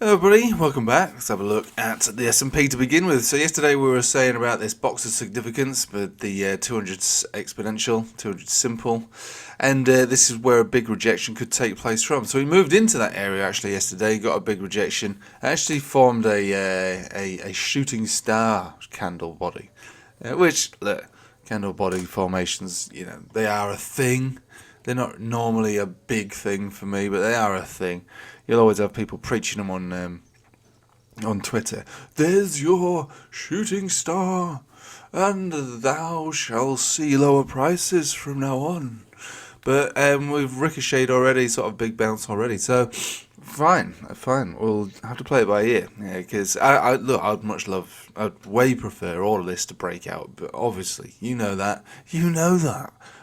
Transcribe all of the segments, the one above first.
Hello everybody, welcome back. Let's have a look at the S&P to begin with. So yesterday we were saying about this box of significance, but the 200 exponential, 200 simple, and this is where a big rejection could take place from. So we moved into that area actually yesterday, got a big rejection, actually formed a shooting star candle body, which, look, candle body formations, you know, they are a thing. They're not normally a big thing for me, but they are a thing. You'll always have people preaching them on Twitter. There's your shooting star, and thou shalt see lower prices from now on. But we've ricocheted already, sort of big bounce already. So fine. We'll have to play it by ear. Yeah, because I'd way prefer all of this to break out. But obviously, you know that.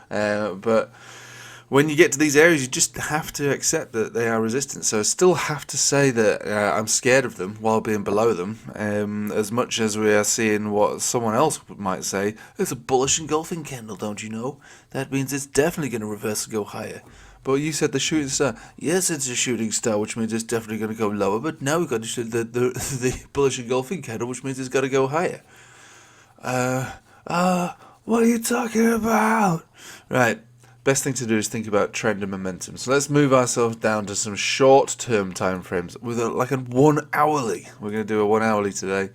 But when you get to these areas, you just have to accept that they are resistant. So I still have to say that I'm scared of them while being below them, as much as we are seeing what someone else might say, it's a bullish engulfing candle, don't you know? That means it's definitely going to reverse and go higher. But you said the shooting star. Yes, it's a shooting star, which means it's definitely going to go lower. But now we've got the bullish engulfing candle, which means it's got to go higher. What are you talking about? Right. Best thing to do is think about trend and momentum. So let's move ourselves down to some short-term time frames with like a 1 hourly. We're going to do a 1 hourly today.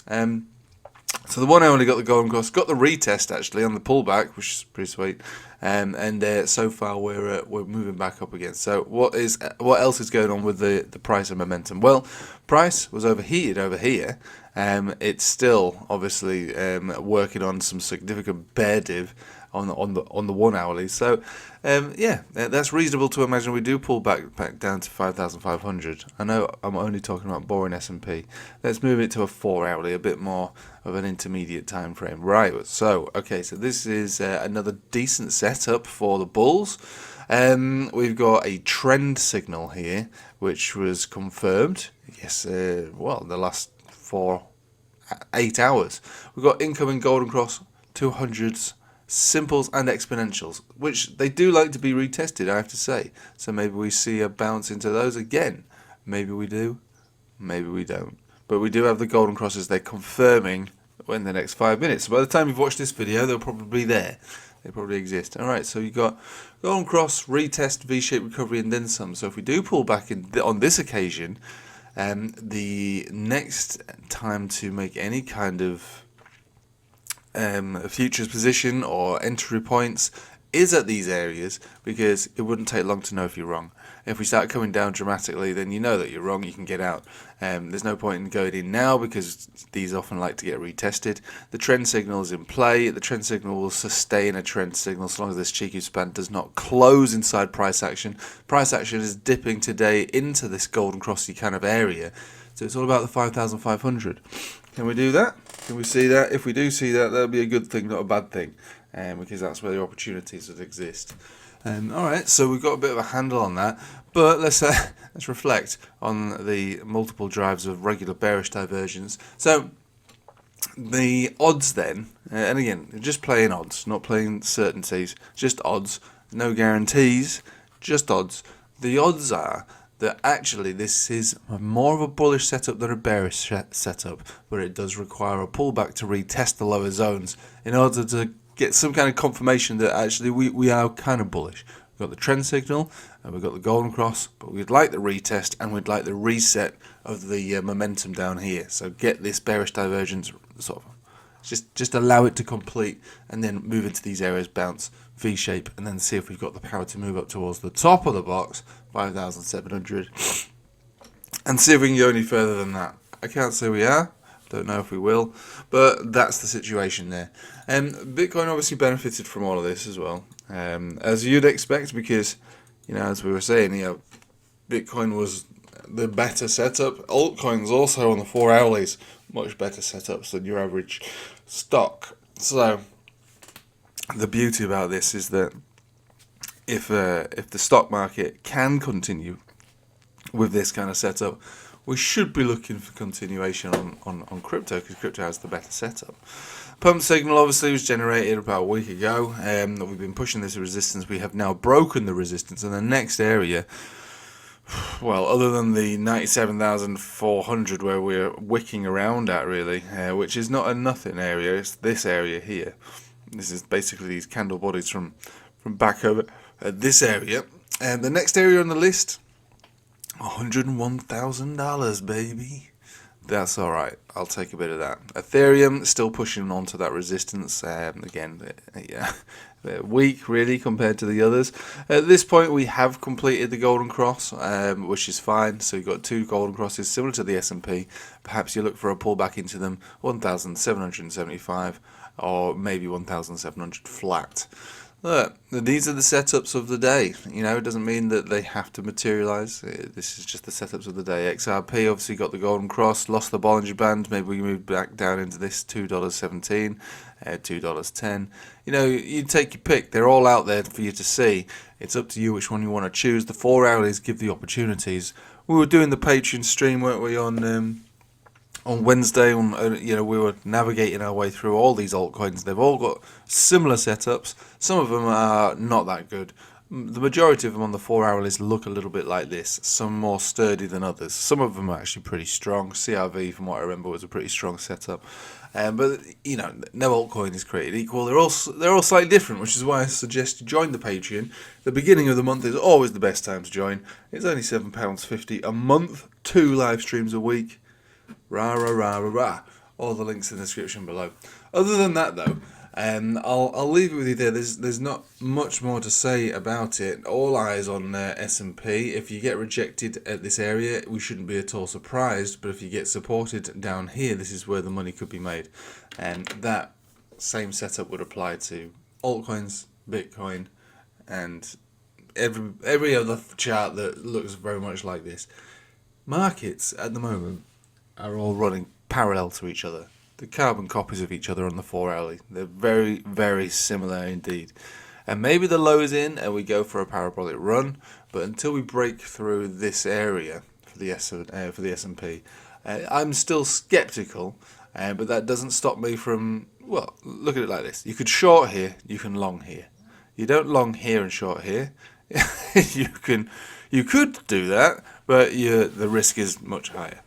So the 1 hourly got the golden cross, got the retest actually on the pullback, which is pretty sweet. And so far we're moving back up again. So what else is going on with the price and momentum? Well, price was overheated over here. It's still obviously working on some significant bear div on the 1 hourly. So yeah, that's reasonable to imagine we do pull back down to 5,500. I know I'm only talking about boring S&P. Let's move it to a 4 hourly, a bit more of an intermediate time frame. Right. So okay, so this is another decent setup for the bulls. We've got a trend signal here, which was confirmed. Yes, well, the last 8 hours. We've got incoming golden cross 200s. Simples and exponentials, which they do like to be retested, I have to say. So maybe we see a bounce into those again. Maybe we do, maybe we don't. But we do have the golden crosses. They're confirming in the next 5 minutes. So by the time you've watched this video, they'll probably be there. They probably exist. All right, so you've got golden cross, retest, V-shaped recovery, and then some. So if we do pull back on this occasion, the next time to make any kind of futures position or entry points is at these areas, because it wouldn't take long to know if you're wrong. If we start coming down dramatically, then you know that you're wrong, you can get out. There's no point in going in now because these often like to get retested. The trend signal is in play. The trend signal will sustain a trend signal so long as this cheeky span does not close inside price action. Price action is dipping today into this golden crossy kind of area. So it's all about the 5,500. Can we do that? Can we see that? If we do see that, that'll be a good thing, not a bad thing, because that's where the opportunities would exist. Alright, so we've got a bit of a handle on that, but let's reflect on the multiple drives of regular bearish diversions. So the odds then, and again, just playing odds, not playing certainties, just odds, no guarantees, just odds. The odds are that actually this is more of a bullish setup than a bearish setup, but it does require a pullback to retest the lower zones in order to get some kind of confirmation that actually we are kind of bullish. We've got the trend signal and we've got the golden cross, but we'd like the retest and we'd like the reset of the momentum down here. So get this bearish divergence, sort of just allow it to complete and then move into these areas, bounce, V-shape, and then see if we've got the power to move up towards the top of the box, 5,700, and see if we can go any further than that. I can't say we are, don't know if we will, but that's the situation there. Bitcoin obviously benefited from all of this as well, as you'd expect, because, you know, as we were saying, you know, Bitcoin was the better setup. Altcoins also on the 4 hourlies, much better setups than your average stock. So the beauty about this is that if the stock market can continue with this kind of setup, we should be looking for continuation on crypto, because crypto has the better setup. Pump signal obviously was generated about a week ago. We've been pushing this resistance. We have now broken the resistance, and the next area Well, other than the 97,400 where we're wicking around at, really, which is not a nothing area, it's this area here. This is basically these candle bodies from back over at this area. And the next area on the list, $101,000, baby. That's alright, I'll take a bit of that. Ethereum still pushing onto that resistance. Again, yeah, weak really compared to the others. At this point, we have completed the golden cross, which is fine. So you've got two golden crosses similar to the S&P. Perhaps you look for a pullback into them, 1,775 or maybe 1,700 flat. Look, these are the setups of the day. You know, it doesn't mean that they have to materialize. This is just the setups of the day. XRP obviously got the golden cross, lost the Bollinger Band. Maybe we move back down into this $2.17, $2.10. You know, you take your pick. They're all out there for you to see. It's up to you which one you want to choose. The 4 hourlies give the opportunities. We were doing the Patreon stream, weren't we, on Wednesday, you know, we were navigating our way through all these altcoins. They've all got similar setups. Some of them are not that good. The majority of them on the 4 hourlies look a little bit like this. Some more sturdy than others. Some of them are actually pretty strong. CRV, from what I remember, was a pretty strong setup. But you know, no altcoin is created equal. They're all slightly different, which is why I suggest you join the Patreon. The beginning of the month is always the best time to join. It's only £7.50 a month, 2 live streams a week. Rah, rah, rah, rah, rah. All the links in the description below. Other than that, though, I'll leave it with you there. There's not much more to say about it. All eyes on S&P. If you get rejected at this area, we shouldn't be at all surprised. But if you get supported down here, this is where the money could be made. And that same setup would apply to altcoins, Bitcoin, and every other chart that looks very much like this. Markets at the moment are all running parallel to each other. The carbon copies of each other on the 4 hourly. They're very, very similar indeed. And maybe the low is in and we go for a parabolic run, but until we break through this area for the S&P, I'm still skeptical, but that doesn't stop me from, well, look at it like this. You could short here, you can long here. You don't long here and short here. You could do that, but the risk is much higher.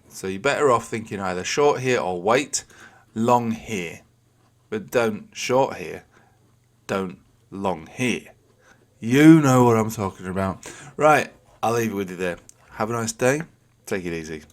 So you're better off thinking either short here or wait, long here. But don't short here, don't long here. You know what I'm talking about. Right, I'll leave it with you there. Have a nice day. Take it easy.